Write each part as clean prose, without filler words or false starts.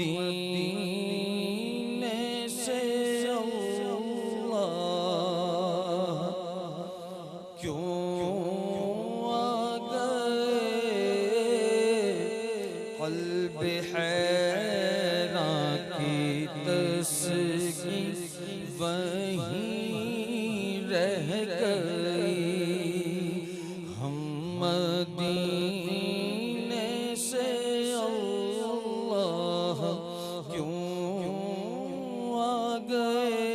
मदीने से अल्लाह क्यों आ गए, क़ल्ब हैरां की तस्कीन वहीं रह गई। हम मदीने से अल्लाह क्यों आ गए,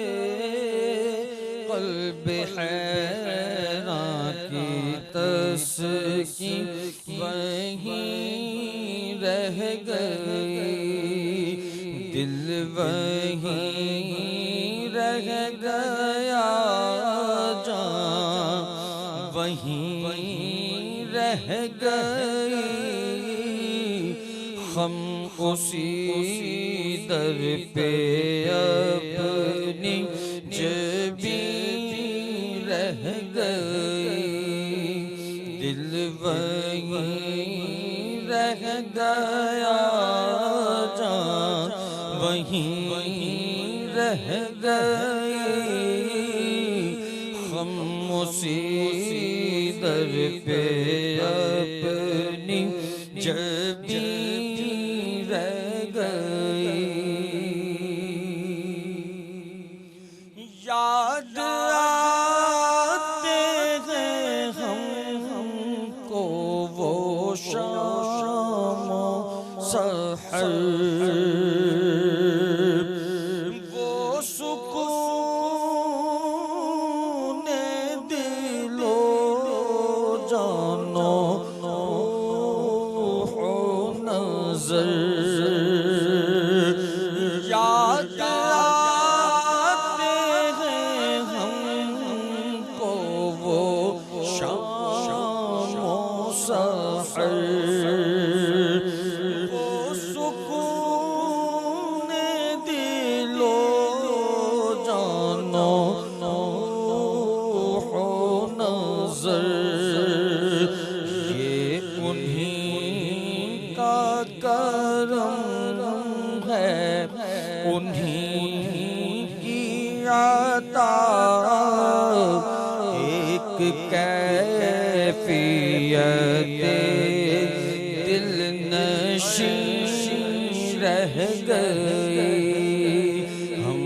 क़ल्ब हैरां की तस्कीन वहीं रह गई। दिल वहीं रह गया, जान वहीं रह गई। हम उसी दर पे अपनी जबी रह गई। दिल वहीं रह गया, जान वहीं रह गई। हम उसी दर पे अपनी जबी रह गई। याद आते हैं हमको वो शाम सहर, वो सुकून दिलो जानो हो नजर। याद आते हैं हमको वो शाम सहर, वो सुकून दिलो जानो हो नजर। ये उन्हीं का करम है, उन्हीं की अता। एक कैफियत दिल नशीं रह गई। हम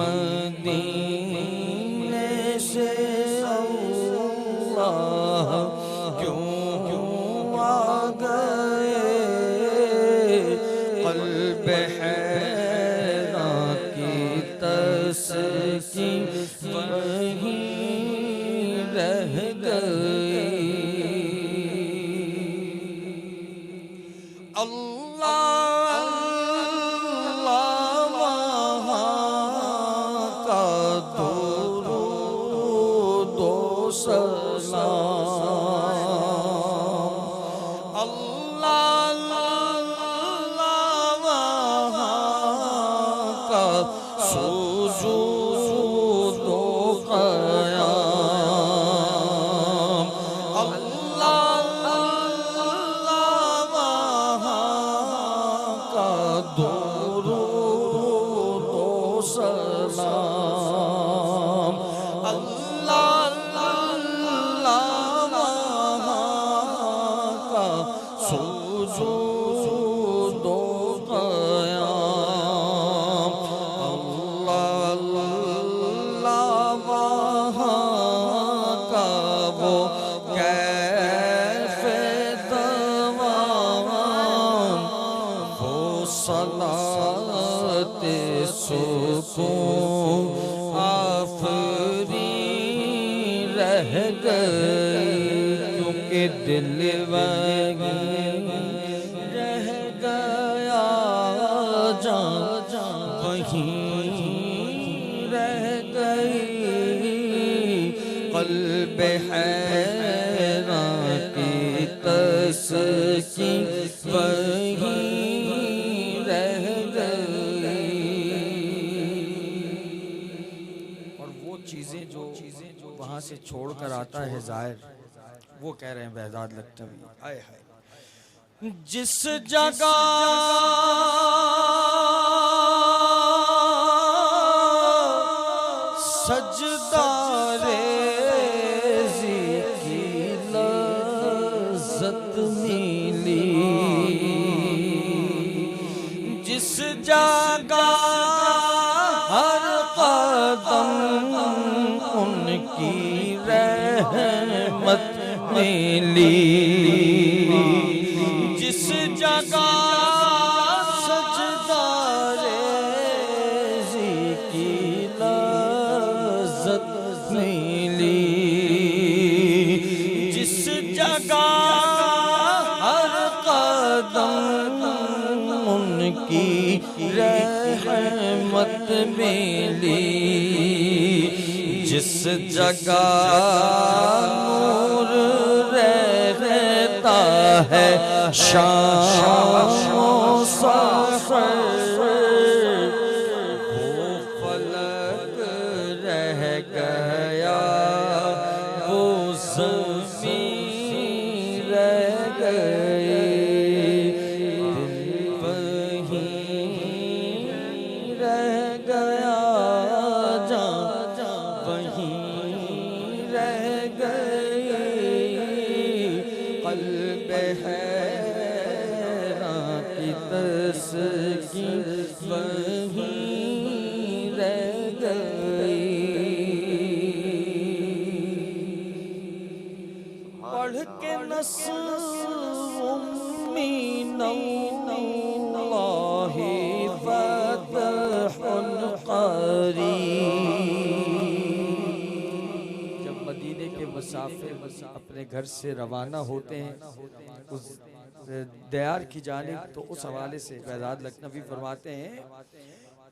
मदीने से अल्लाह क्यों आ गए, क़ल्ब हैरां की तस्कीन वहीं रह गई। अल्लाह अल्लाह वहाँ का दुरूद व सलाम। अल्लाह अल्लाह वहाँ का सुजूद व क़याम। अल्लाह अल्लाह वहाँ का दुरूद व सलाम। अल्लाह अल्लाह वहाँ का सुजूद व क़याम। अल्लाह अल्लाह वहाँ का वो कैफ़े तवाम, वो सलात सुकून आफरी रह गई। क्योंकि दिल वहीं रह गया, जान वहीं रह गई। क़ल्ब हैरां की तस्कीन वहीं रह गई। और वो चीज़ें जो वहाँ से छोड़ कर आता है ज़ाहिर, वो कह रहे हैं बहज़ाद लख्नवी, हाय हाय जिस जगह सजदा रेज़ी की लज़्ज़त मिली, जिस जगह हर कदम उनकी रहमत मिली, जिस जगह सजदा रेज़ी की लज़्ज़त मिली, जिस जगह हर कदम उनकी रहमत मिली, जिस जगह नूर रहता है शाम सफ़र, वो फलक रह गया, वो ज़मीन रह गई, दिल वहीं रह गया, जहाँ वहीं रह गई, क़ल्ब हैरां की तस्कीन वहीं रह गई। पढ़ के नस्मी नौलाहि फ़तहुल क़रीब। जब मदीने के मुसाफिर अपने घर से रवाना होते हैं उस दयार की जानिब, तो उस हवाले से फैज़ाद लखनवी फरमाते हैं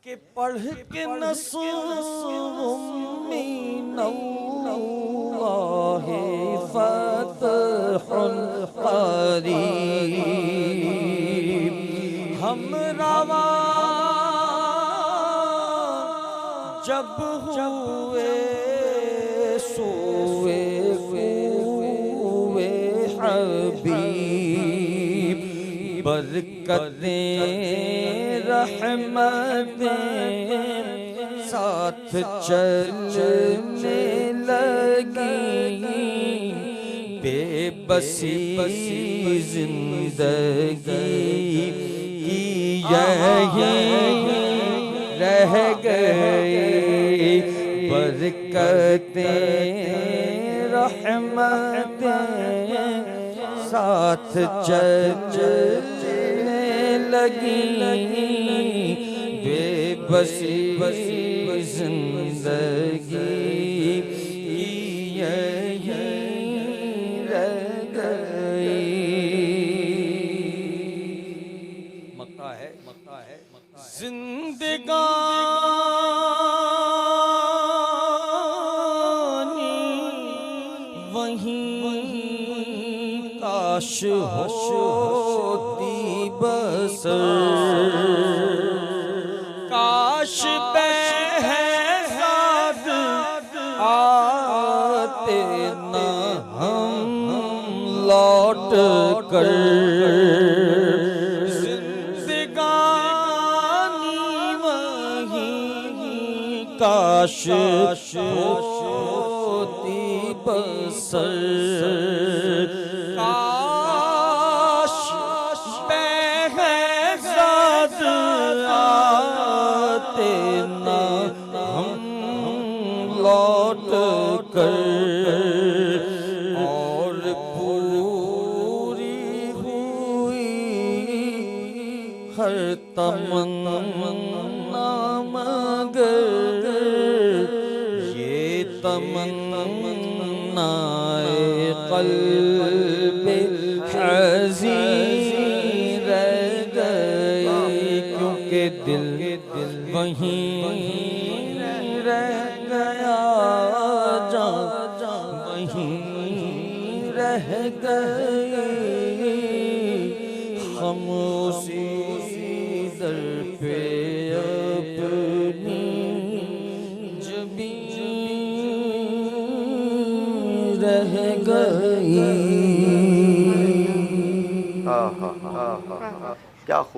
कि पढ़ के नस्मी नौलाहि फ़तहुल क़रीब, हम रवा जब हुए सोए हुए हबीब, बरकतें रहमतें साथ चलने लगी, बेबसी जिंदगी की यहीं रह गई, बरकतें रहमतें साथ चलने लगी, बेबसी जिंदगी यहीं रह गई। मक्का है जिंदगानी वहीं काश होती बसर, काश बेहद आते न हम लौट कर, जिंदगानी वहीं काश होती बसर, काश बेहद आते न हम लौट कर, और पूरी हुई हर तमन्ना मगर ये तमन्नाए क़ल्बे हज़ीन रह गई, क्योंकि दिल वहीं रह गया, जहाँ वहीं रह गई, हम उसी दर पे अपनी जबीन रह गई। आहा, आहा, क्या खूब